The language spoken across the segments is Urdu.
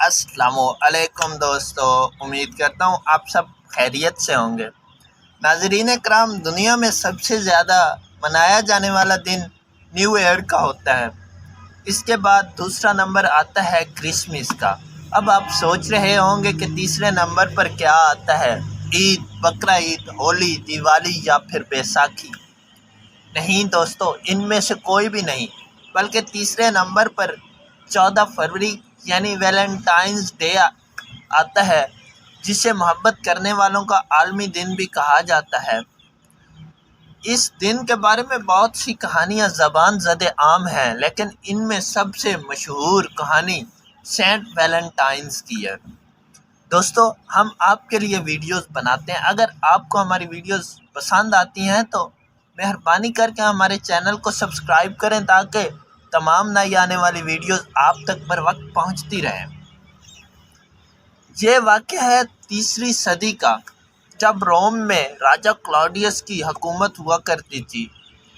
السلام علیکم دوستو، امید کرتا ہوں آپ سب خیریت سے ہوں گے۔ ناظرین کرام، دنیا میں سب سے زیادہ منایا جانے والا دن نیو ایئر کا ہوتا ہے۔ اس کے بعد دوسرا نمبر آتا ہے کرسمس کا۔ اب آپ سوچ رہے ہوں گے کہ تیسرے نمبر پر کیا آتا ہے، عید، بقرہ عید، ہولی، دیوالی یا پھر بیساکھی؟ نہیں دوستو، ان میں سے کوئی بھی نہیں، بلکہ تیسرے نمبر پر 14 فروری یعنی ویلنٹائنز ڈے آتا ہے، جسے محبت کرنے والوں کا عالمی دن بھی کہا جاتا ہے۔ اس دن کے بارے میں بہت سی کہانیاں زبان زد عام ہیں، لیکن ان میں سب سے مشہور کہانی سینٹ ویلنٹائنز کی ہے۔ دوستو، ہم آپ کے لیے ویڈیوز بناتے ہیں۔ اگر آپ کو ہماری ویڈیوز پسند آتی ہیں تو مہربانی کر کے ہمارے چینل کو سبسکرائب کریں تاکہ تمام نئی آنے والی ویڈیوز آپ تک بر وقت پہنچتی رہیں۔ یہ واقعہ ہے 3 صدی کا، جب روم میں راجہ کلاڈیس کی حکومت ہوا کرتی تھی،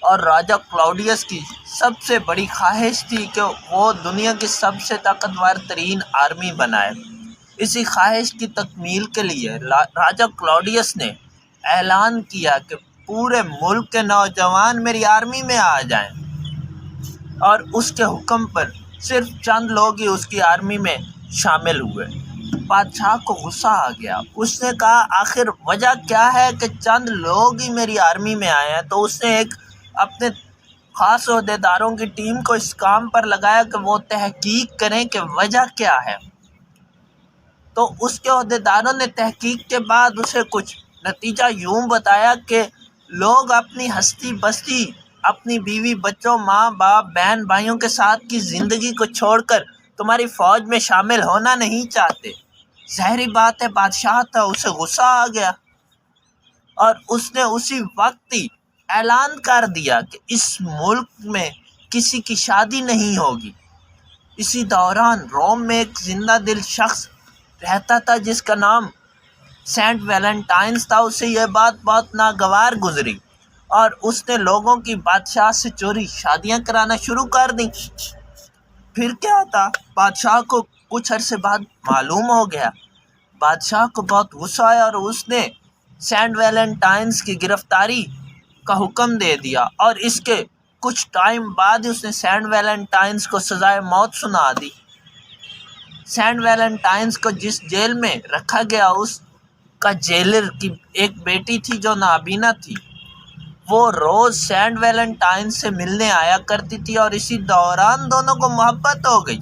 اور راجہ کلاڈیس کی سب سے بڑی خواہش تھی کہ وہ دنیا کی سب سے طاقتور ترین آرمی بنائے۔ اسی خواہش کی تکمیل کے لیے راجہ کلاڈیس نے اعلان کیا کہ پورے ملک کے نوجوان میری آرمی میں آ جائیں، اور اس کے حکم پر صرف چند لوگ ہی اس کی آرمی میں شامل ہوئے۔ بادشاہ کو غصہ آ گیا۔ اس نے کہا آخر وجہ کیا ہے کہ چند لوگ ہی میری آرمی میں آئے ہیں؟ تو اس نے اپنے خاص عہدیداروں کی ٹیم کو اس کام پر لگایا کہ وہ تحقیق کریں کہ وجہ کیا ہے۔ تو اس کے عہدیداروں نے تحقیق کے بعد اسے کچھ نتیجہ یوں بتایا کہ لوگ اپنی ہستی بستی، اپنی بیوی بچوں، ماں باپ، بہن بھائیوں کے ساتھ کی زندگی کو چھوڑ کر تمہاری فوج میں شامل ہونا نہیں چاہتے۔ ظاہری بات ہے، بادشاہ تھا، اسے غصہ آ گیا، اور اس نے اسی وقت ہی اعلان کر دیا کہ اس ملک میں کسی کی شادی نہیں ہوگی۔ اسی دوران روم میں ایک زندہ دل شخص رہتا تھا جس کا نام سینٹ ویلنٹائنز تھا۔ اسے یہ بات بہت ناگوار گزری، اور اس نے لوگوں کی بادشاہ سے چوری شادیاں کرانا شروع کر دیں۔ پھر کیا تھا، بادشاہ کو کچھ عرصے بعد معلوم ہو گیا۔ بادشاہ کو بہت غصہ آیا اور اس نے سینٹ ویلنٹائنز کی گرفتاری کا حکم دے دیا، اور اس کے کچھ ٹائم بعد اس نے سینٹ ویلنٹائنز کو سزائے موت سنا دی۔ سینٹ ویلنٹائنز کو جس جیل میں رکھا گیا، اس کا جیلر کی ایک بیٹی تھی جو نابینا تھی۔ وہ روز سینٹ ویلنٹائنز سے ملنے آیا کرتی تھی، اور اسی دوران دونوں کو محبت ہو گئی۔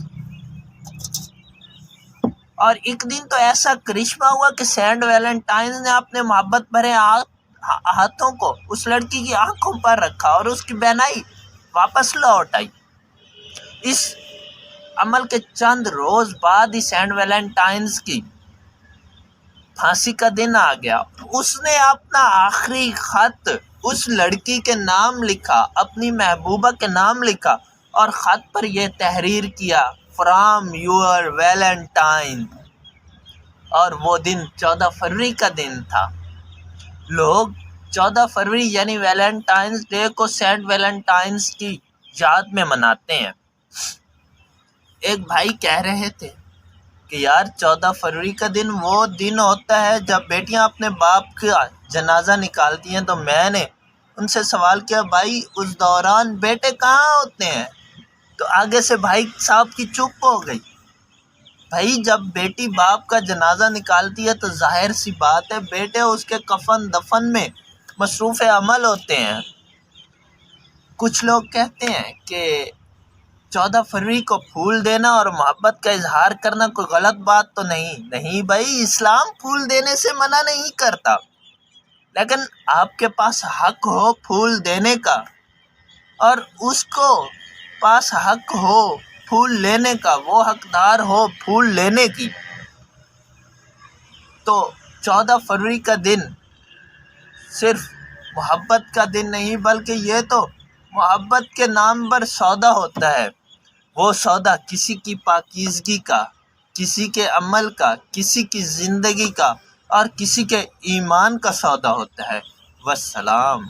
اور ایک دن تو ایسا کرشمہ ہوا کہ سینٹ ویلنٹائنز نے اپنے محبت بھرے ہاتھوں کو اس لڑکی کی آنکھوں پر رکھا اور اس کی بینائی واپس لوٹ آئی۔ اس عمل کے چند روز بعد ہی سینٹ ویلنٹائنز کی پھانسی کا دن آ گیا۔ اس نے اپنا آخری خط اس لڑکی کے نام لکھا، اپنی محبوبہ کے نام لکھا، اور خط پر یہ تحریر کیا، فرام یور ویلنٹائن۔ اور وہ دن 14 فروری کا دن تھا۔ لوگ 14 فروری یعنی ویلنٹائنز ڈے کو سینٹ ویلنٹائنز کی یاد میں مناتے ہیں۔ ایک بھائی کہہ رہے تھے کہ یار 14 فروری کا دن وہ دن ہوتا ہے جب بیٹیاں اپنے باپ کا جنازہ نکالتی ہیں۔ تو میں نے ان سے سوال کیا، بھائی اس دوران بیٹے کہاں ہوتے ہیں؟ تو آگے سے بھائی صاحب کی چپ ہو گئی۔ بھائی جب بیٹی باپ کا جنازہ نکالتی ہے تو ظاہر سی بات ہے بیٹے اس کے کفن دفن میں مصروف عمل ہوتے ہیں۔ کچھ لوگ کہتے ہیں کہ 14 فروری کو پھول دینا اور محبت کا اظہار کرنا کوئی غلط بات تو نہیں بھائی، اسلام پھول دینے سے منع نہیں کرتا، لیکن آپ کے پاس حق ہو پھول دینے کا، اور اس کو پاس حق ہو پھول لینے کا، وہ حقدار ہو پھول لینے کی، تو 14 فروری کا دن صرف محبت کا دن نہیں، بلکہ یہ تو محبت کے نام پر سودا ہوتا ہے۔ وہ سودا کسی کی پاکیزگی کا، کسی کے عمل کا، کسی کی زندگی کا، اور کسی کے ایمان کا سودا ہوتا ہے۔ والسلام۔